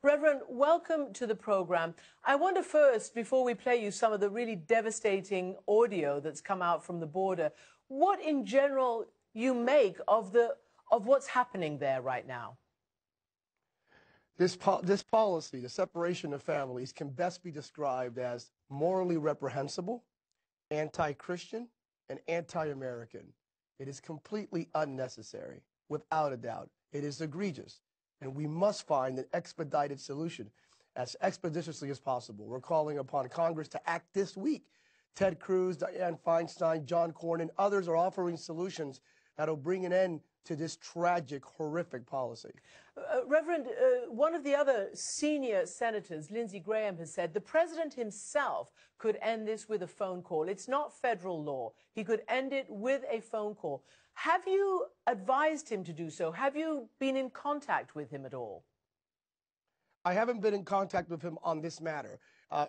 Reverend, welcome to the program. I wonder first, before we play you some of the really devastating audio that's come out from the border, what in general you make of what's happening there right now? This policy, the separation of families, can best be described as morally reprehensible, anti-Christian, and anti-American. It is completely unnecessary, without a doubt. It is egregious, and we must find an expedited solution as expeditiously as possible. We're calling upon Congress to act this week. Ted Cruz, Dianne Feinstein, John Cornyn, others are offering solutions that will bring an end to this tragic, horrific policy. Reverend, one of the other senior senators, Lindsey Graham, has said the president himself could end this with a phone call. It's not federal law. He could end it with a phone call. Have you advised him to do so? Have you been in contact with him at all? I haven't been in contact with him on this matter.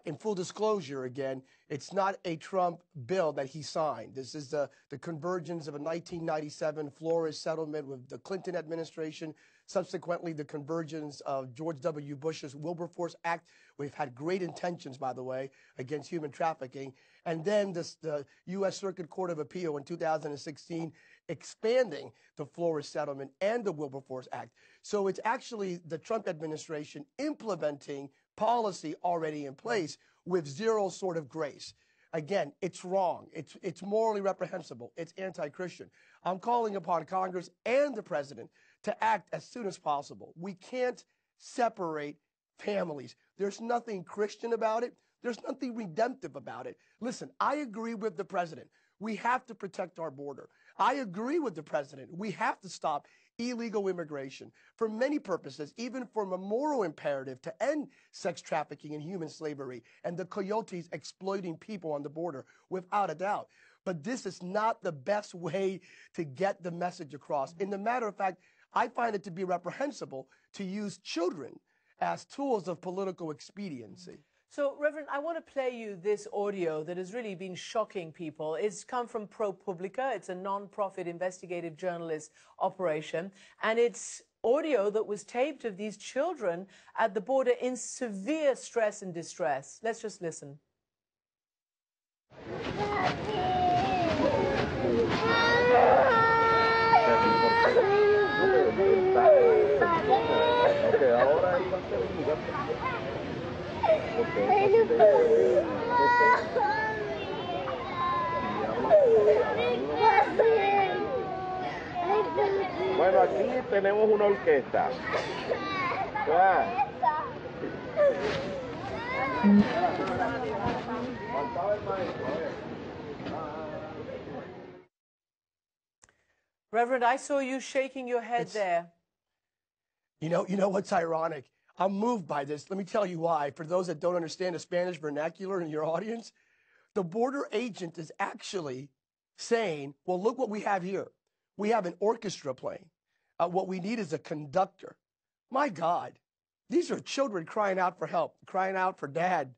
In full disclosure, again, it's not a Trump bill that he signed. This is the convergence of a 1997 Flores settlement with the Clinton administration, subsequently the convergence of George W. Bush's Wilberforce Act. We've had great intentions, by the way, against human trafficking. And then the U.S. Circuit Court of Appeal in 2016 expanding the Flores settlement and the Wilberforce Act. So it's actually the Trump administration implementing policy already in place with zero sort of grace. Again, it's wrong. It's morally reprehensible. It's anti-Christian. I'm calling upon Congress and the president to act as soon as possible. We can't separate families. There's nothing Christian about it. There's nothing redemptive about it. Listen, I agree with the president. We have to protect our border. I agree with the president. We have to stop illegal immigration for many purposes, even from a moral imperative to end sex trafficking and human slavery and the coyotes exploiting people on the border, without a doubt. But this is not the best way to get the message across. In the matter of fact, I find it to be reprehensible to use children as tools of political expediency. So, Reverend, I want to play you this audio that has really been shocking people. It's come from ProPublica. It's a non-profit investigative journalist operation. And it's audio that was taped of these children at the border in severe stress and distress. Let's just listen. Bueno, aquí tenemos una orquesta. Reverend, I saw you shaking your head there. You know what's ironic? I'm moved by this. Let me tell you why. For those that don't understand the Spanish vernacular in your audience, the border agent is actually saying, well, look what we have here. We have an orchestra playing. What we need is a conductor. My God, these are children crying out for help, crying out for dad,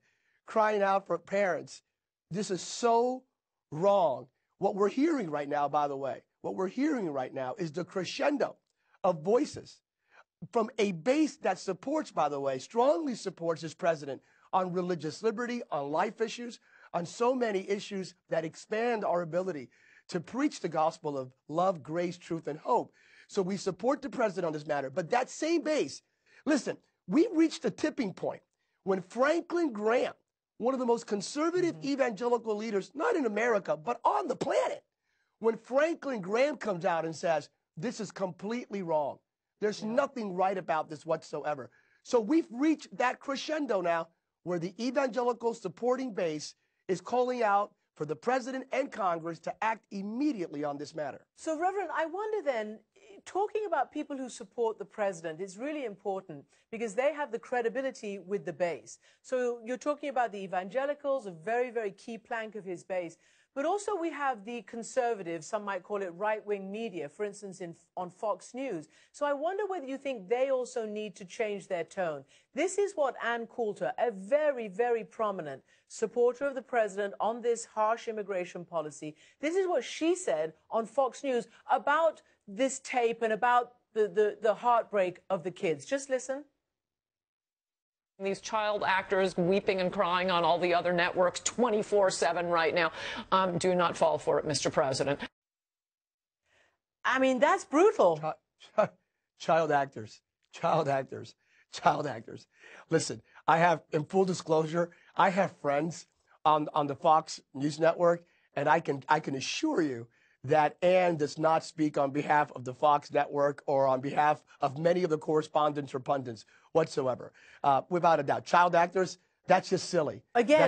crying out for parents. This is so wrong. What we're hearing right now, by the way, what we're hearing right now is the crescendo of voices from a base that supports, by the way, strongly supports this president on religious liberty, on life issues, on so many issues that expand our ability to preach the gospel of love, grace, truth, and hope. So we support the president on this matter. But that same base, listen, we reached a tipping point when Franklin Graham, one of the most conservative evangelical leaders, not in America, but on the planet, when Franklin Graham comes out and says, this is completely wrong. There's nothing right about this whatsoever. So we've reached that crescendo now where the evangelical supporting base is calling out for the president and Congress to act immediately on this matter. So, Reverend, I wonder then, talking about people who support the president is really important because they have the credibility with the base. So you're talking about the evangelicals, a very, very key plank of his base. But also we have the conservatives, some might call it right-wing media, for instance, on Fox News. So I wonder whether you think they also need to change their tone. This is what Ann Coulter, a very, very prominent supporter of the president on this harsh immigration policy, this is what she said on Fox News about this tape and about the heartbreak of the kids. Just listen. These child actors weeping and crying on all the other networks 24/7 right now. Do not fall for it, Mr. President. I mean, that's brutal. Child actors, child actors, child actors. Listen, I have, in full disclosure, I have friends on the Fox News Network, and I can assure you that Ann does not speak on behalf of the Fox Network or on behalf of many of the correspondents or pundits whatsoever. Without a doubt, child actors, that's just silly. Again,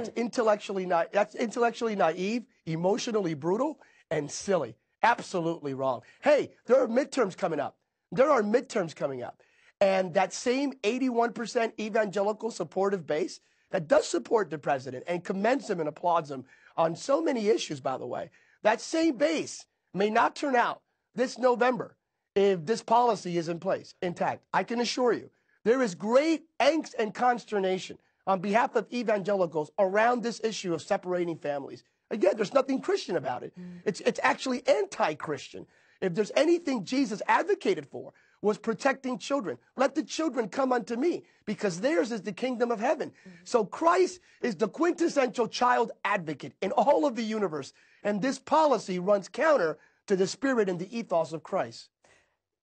that's intellectually naive, emotionally brutal, and silly. Absolutely wrong. Hey, there are midterms coming up. There are midterms coming up. And that same 81% evangelical supportive base that does support the president and commends him and applauds him on so many issues, by the way, that same base may not turn out this November if this policy is in place, intact. I can assure you, there is great angst and consternation on behalf of evangelicals around this issue of separating families. Again, there's nothing Christian about it. It's actually anti-Christian. If there's anything Jesus advocated for, was protecting children. Let the children come unto me, because theirs is the kingdom of heaven. So Christ is the quintessential child advocate in all of the universe. And this policy runs counter to the spirit and the ethos of Christ.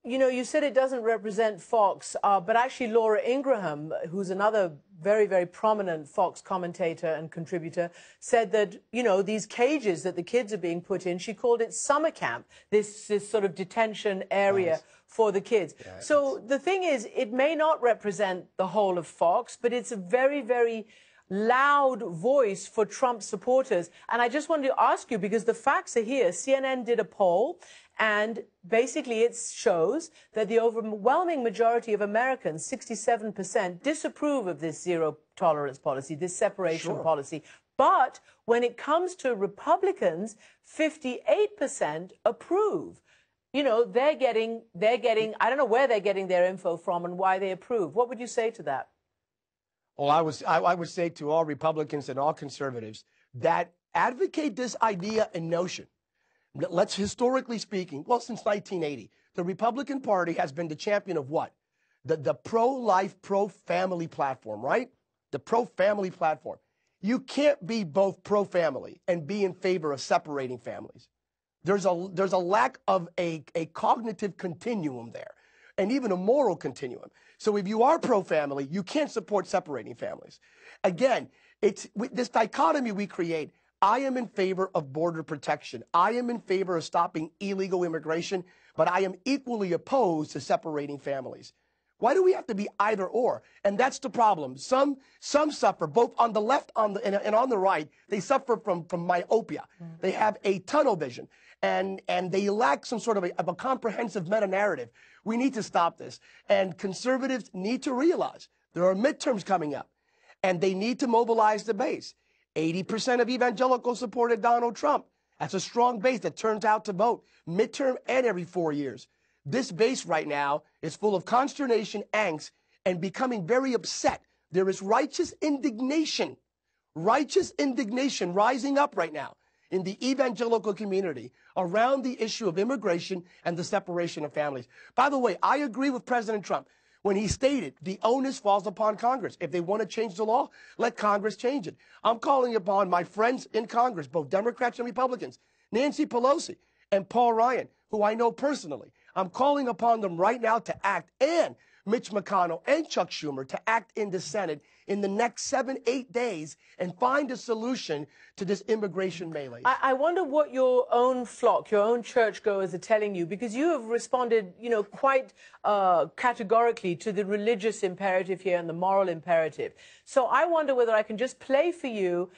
You know, you said it doesn't represent Fox, but actually Laura Ingraham, who's another very, very prominent Fox commentator and contributor, said that, you know, these cages that the kids are being put in, she called it summer camp, this sort of detention area for the kids. Yeah, so the thing is, it may not represent the whole of Fox, but it's a very, very loud voice for Trump supporters. And I just wanted to ask you, because the facts are here. CNN did a poll, and basically it shows that the overwhelming majority of Americans, 67%, disapprove of this zero tolerance policy, this separation policy. But when it comes to Republicans, 58% approve. You know, they're getting, I don't know where they're getting their info from and why they approve. What would you say to that? Well, I would say to all Republicans and all conservatives that advocate this idea and notion. Let's, historically speaking, well, since 1980, the Republican Party has been the champion of what? The pro-life, pro-family platform, right? The pro-family platform. You can't be both pro-family and be in favor of separating families. There's a lack of a cognitive continuum there, and even a moral continuum. So if you are pro-family, you can't support separating families. Again, it's this dichotomy we create. I am in favor of border protection. I am in favor of stopping illegal immigration, but I am equally opposed to separating families. Why do we have to be either or? And that's the problem. Some suffer, both on the left and on the right. They suffer from myopia. They have a tunnel vision, and they lack some sort of a comprehensive meta-narrative. We need to stop this. And conservatives need to realize there are midterms coming up, and they need to mobilize the base. 80% of evangelicals supported Donald Trump. That's a strong base that turns out to vote midterm and every 4 years. This base right now is full of consternation, angst, and becoming very upset. There is righteous indignation rising up right now in the evangelical community around the issue of immigration and the separation of families. By the way, I agree with President Trump when he stated the onus falls upon Congress. If they want to change the law, let Congress change it. I'm calling upon my friends in Congress, both Democrats and Republicans, Nancy Pelosi and Paul Ryan, who I know personally. I'm calling upon them right now to act, and Mitch McConnell and Chuck Schumer to act in the Senate in the next 7-8 days and find a solution to this immigration melee. I wonder what your own flock, your own churchgoers are telling you, because you have responded, you know, quite categorically to the religious imperative here and the moral imperative. So I wonder whether I can just play for you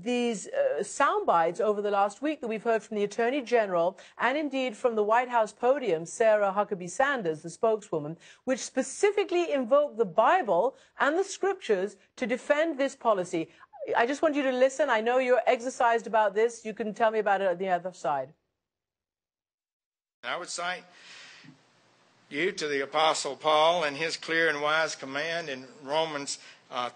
these sound bites over the last week that we've heard from the Attorney General and indeed from the White House podium, Sarah Huckabee Sanders, the spokeswoman, which specifically invoked the Bible and the scriptures to defend this policy. I just want you to listen. I know you're exercised about this. You can tell me about it on the other side. I would cite you to the Apostle Paul and his clear and wise command in Romans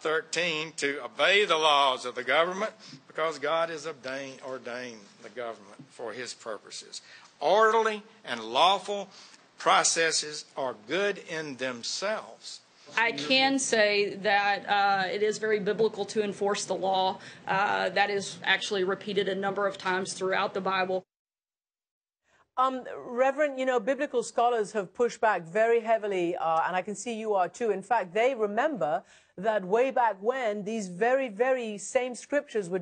13 to obey the laws of the government, because God has ordained the government for his purposes. Orderly and lawful processes are good in themselves, I can say that it is very biblical to enforce the law. That is actually repeated a number of times throughout the Bible. Reverend, you know, biblical scholars have pushed back very heavily, and I can see you are too. In fact, they remember that way back when these very, very same scriptures were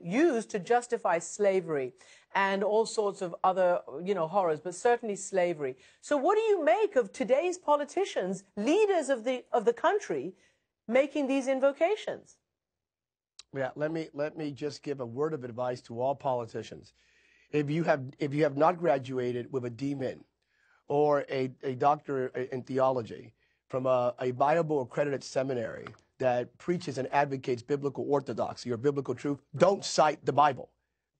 used to justify slavery and all sorts of other, you know, horrors, but certainly slavery. So what do you make of today's politicians, leaders of the country, making these invocations? Yeah, let me just give a word of advice to all politicians. If you have not graduated with a D.Min or a doctorate in theology from a viable accredited seminary that preaches and advocates biblical orthodoxy or biblical truth, don't cite the Bible.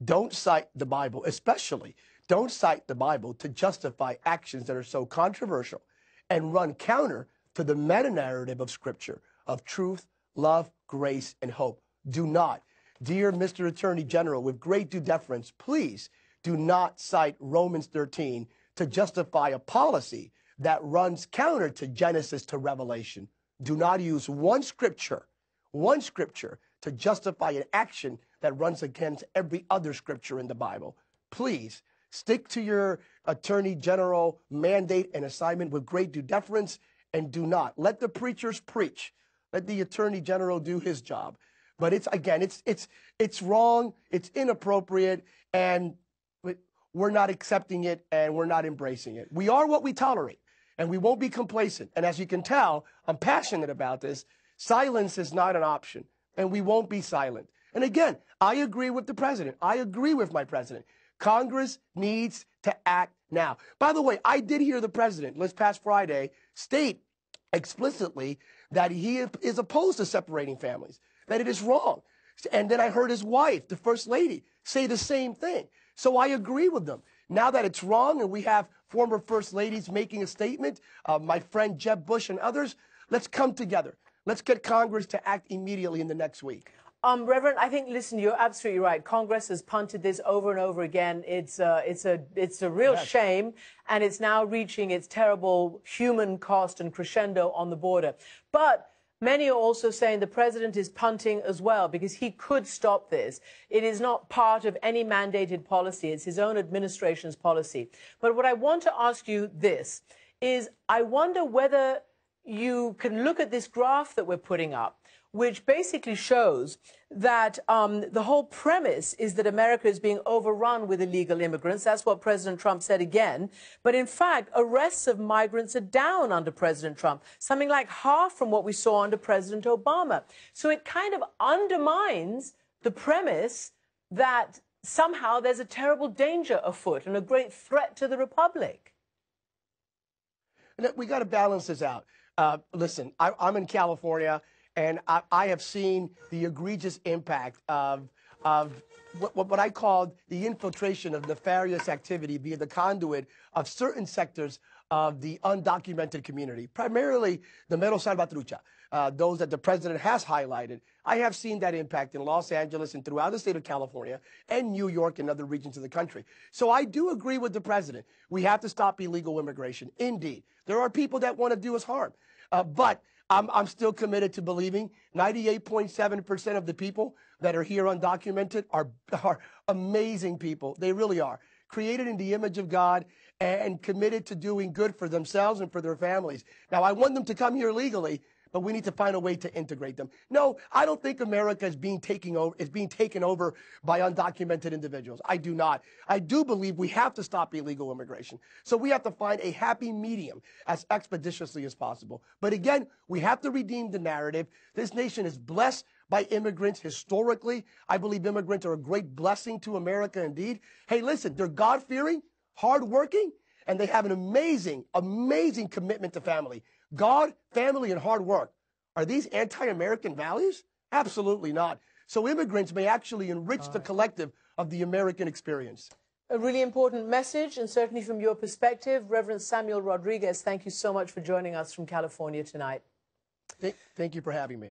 Don't cite the Bible, especially don't cite the Bible to justify actions that are so controversial and run counter to the meta-narrative of Scripture, of truth, love, grace, and hope. Do not. Dear Mr. Attorney General, with great due deference, please do not cite Romans 13 to justify a policy that runs counter to Genesis to Revelation. Do not use one scripture to justify an action that runs against every other scripture in the Bible. Please stick to your Attorney General mandate and assignment with great due deference, and do not let the preachers preach. Let the Attorney General do his job. But it's wrong, it's inappropriate, and we're not accepting it and we're not embracing it. We are what we tolerate, and we won't be complacent. And as you can tell, I'm passionate about this. Silence is not an option, and we won't be silent. And again, I agree with the president. I agree with my president. Congress needs to act now. By the way, I did hear the president this past Friday state explicitly that he is opposed to separating families, that it is wrong. And then I heard his wife, the first lady, say the same thing. So I agree with them. Now that it's wrong and we have former first ladies making a statement, my friend Jeb Bush and others, let's come together. Let's get Congress to act immediately in the next week. Reverend, I think, listen, you're absolutely right. Congress has punted this over and over again. It's a real shame, and it's now reaching its terrible human cost and crescendo on the border. But many are also saying the president is punting as well, because he could stop this. It is not part of any mandated policy. It's his own administration's policy. But what I want to ask you this is, I wonder whether you can look at this graph that we're putting up, which basically shows that the whole premise is that America is being overrun with illegal immigrants. That's what President Trump said again. But in fact, arrests of migrants are down under President Trump, something like half from what we saw under President Obama. So it kind of undermines the premise that somehow there's a terrible danger afoot and a great threat to the republic. We got to balance this out. Listen, I'm in California, and I have seen the egregious impact of what I call the infiltration of nefarious activity via the conduit of certain sectors of the undocumented community, primarily the Mero Salvatrucha, those that the president has highlighted. I have seen that impact in Los Angeles and throughout the state of California and New York and other regions of the country. So I do agree with the president. We have to stop illegal immigration. Indeed, there are people that want to do us harm, but I'm still committed to believing 98.7% of the people that are here undocumented are amazing people. They really are. Created in the image of God and committed to doing good for themselves and for their families. Now, I want them to come here legally, but we need to find a way to integrate them. No, I don't think America is being taken over by undocumented individuals. I do not. I do believe we have to stop illegal immigration. So we have to find a happy medium as expeditiously as possible. But again, we have to redeem the narrative. This nation is blessed by immigrants historically. I believe immigrants are a great blessing to America indeed. Hey, listen, they're God-fearing, hardworking, and they have an amazing, amazing commitment to family. God, family, and hard work. Are these anti-American values? Absolutely not. So immigrants may actually enrich the collective of the American experience. A really important message, and certainly from your perspective. Reverend Samuel Rodriguez, thank you so much for joining us from California tonight. Thank you for having me.